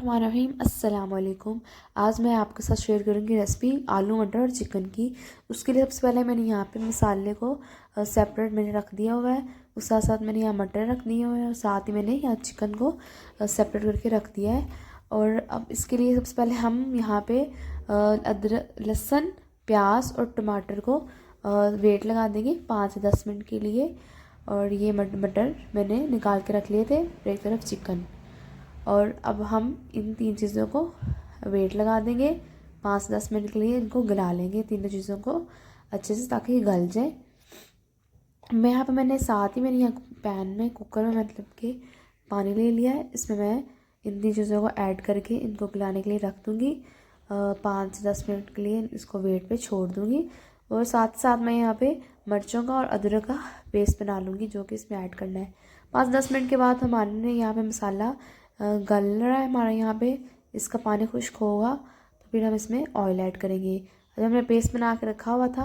बिस्मिल्लाहिर्रहमानिर्रहीम। अस्सलाम वालेकुम। आज मैं आपके साथ शेयर करूंगी रेसिपी आलू मटर और चिकन की। उसके लिए सबसे पहले मैंने यहाँ पे मसाले को सेपरेट मैंने रख दिया हुआ है। उस साथ साथ मैंने यहाँ मटर रख दिए हुए हैं और साथ ही मैंने यहाँ चिकन को सेपरेट करके रख दिया है। और अब इसके लिए सबसे पहले हम यहाँ पे अदरक, लहसुन, प्याज और टमाटर को वेट लगा देंगे 5 से 10 मिनट के लिए। और ये मटर मैंने निकाल के रख लिए थे। एक तरफ चिकन, और अब हम इन 3 चीज़ों को वेट लगा देंगे 5 से 10 मिनट के लिए। इनको गला लेंगे तीनों चीज़ों को अच्छे से, ताकि ये गल जाए। मैं यहाँ पे मैंने यहाँ पैन में, कुकर में मतलब कि पानी ले लिया है। इसमें मैं इन 3 चीज़ों को ऐड करके इनको गलाने के लिए रख दूँगी। 5 से 10 मिनट के लिए इसको वेट पे छोड़ दूँगी। और साथ साथ मैं यहाँ पे मिर्चों का और अदरक का पेस्ट बना लूँगी, जो कि इसमें ऐड करना है। 5-10 मिनट के बाद हमारे यहाँ पे मसाला गल रहा है हमारा। यहाँ पे इसका पानी खुश्क होगा तो फिर हम इसमें ऑयल ऐड करेंगे। जब हमने पेस्ट बना के रखा हुआ था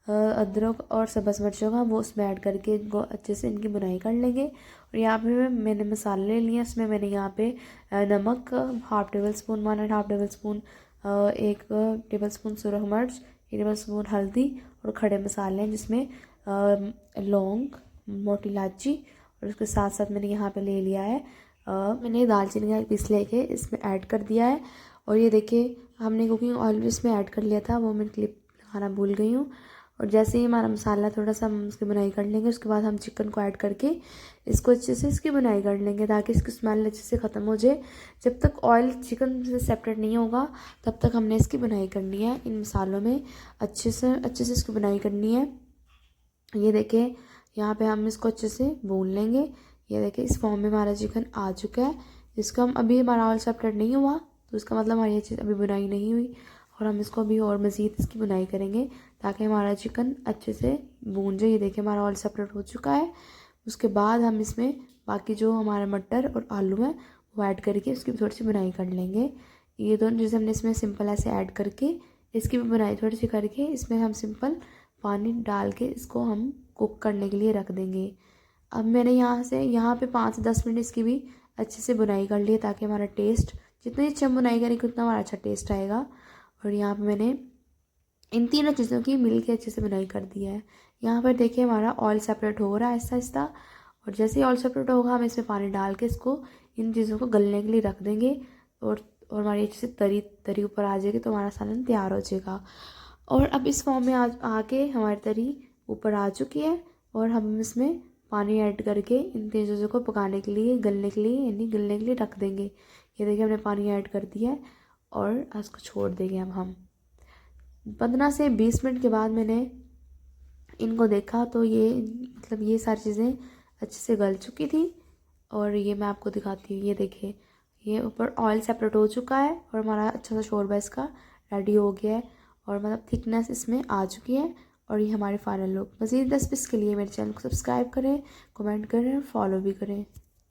अदरक और सब्ज़ मिर्चों का, वो उसमें ऐड करके इनको अच्छे से इनकी बुनाई कर लेंगे। और यहाँ पे मैंने मसाले ले लिए। इसमें मैंने यहाँ पे नमक 1/2 tablespoon, 1.5 tablespoon, 1 tablespoon सुरख मिर्च, 1 टेबल स्पून हल्दी और खड़े मसाले हैं, जिसमें लौंग, मोटी इलायची, और उसके साथ साथ मैंने यहाँ पे ले लिया है मैंने दालचीनी का पीस लेके इसमें ऐड कर दिया है। और ये देखिए, हमने कुकिंग ऑयल भी इसमें ऐड कर लिया था, वो मैं क्लिप लगाना भूल गई हूँ। और जैसे ही हमारा मसाला थोड़ा सा हम उसकी बुनाई कर लेंगे, उसके बाद हम चिकन को ऐड करके इसको अच्छे से इसकी बुनाई कर लेंगे, ताकि इसकी स्मेल अच्छे से ख़त्म हो जाए। जब तक ऑयल चिकन से सेपरेट नहीं होगा तब तक हमने इसकी बुनाई करनी है। इन मसालों में अच्छे से इसकी बुनाई करनी है। ये देखिए, यहाँ पे हम इसको अच्छे से भून लेंगे। ये देखिए, इस फॉर्म में हमारा चिकन आ चुका है। इसको हम अभी हमारा ऑयल सेपरेट नहीं हुआ, तो इसका मतलब हमारी ये चीज़ अभी बुनाई नहीं हुई। और हम इसको अभी और मज़ीद इसकी बुनाई करेंगे, ताकि हमारा चिकन अच्छे से भून जाए। ये देखिए, हमारा ऑयल सेपरेट हो चुका है। उसके बाद हम इसमें बाकी जो हमारा मटर और आलू है वो ऐड करके उसकी भी थोड़ी सी बुनाई कर लेंगे। ये दोनों चीज़ें हमने इसमें सिंपल ऐसे ऐड करके इसकी भी बुनाई थोड़ी सी करके इसमें हम सिंपल पानी डाल के इसको हम कुक करने के लिए रख देंगे। अब मैंने यहाँ पे 5 से 10 मिनट इसकी भी अच्छे से बुनाई कर ली है, ताकि हमारा टेस्ट, जितनी अच्छी हम बुनाई करेंगे उतना हमारा अच्छा टेस्ट आएगा। और यहाँ पे मैंने इन तीनों चीज़ों की मिल के अच्छे से बुनाई कर दिया है। यहाँ पर देखिए, हमारा ऑयल सेपरेट हो रहा है आहिस्ता आहिस्ता। और जैसे ही ऑयल सेपरेट होगा, हम इसमें पानी डाल के इसको इन चीज़ों को गलने के लिए रख देंगे। और हमारी अच्छे से तरी तरी ऊपर आ जाएगी, तो हमारा सालन तैयार हो जाएगा। और अब इस फॉर्म में आके हमारी तरी ऊपर आ चुकी है। और हम इसमें पानी ऐड करके इन तीन चीज़ों को पकाने के लिए, गलने के लिए, यानी गलने के लिए रख देंगे। ये देखिए, हमने पानी ऐड कर दिया है और इसको छोड़ देंगे। अब हम 15 से 20 मिनट के बाद मैंने इनको देखा, तो ये मतलब ये सारी चीज़ें अच्छे से गल चुकी थी। और ये मैं आपको दिखाती हूँ। ये देखिए, ये ऊपर ऑयल सेपरेट हो चुका है और हमारा अच्छा सा शोरबा इसका रेडी हो गया है। और मतलब थिकनेस इसमें आ चुकी है। और ये हमारे फाइनल लुक। मज़ीद रेसिपीज़ के लिए मेरे चैनल को सब्सक्राइब करें, कमेंट करें और फॉलो भी करें।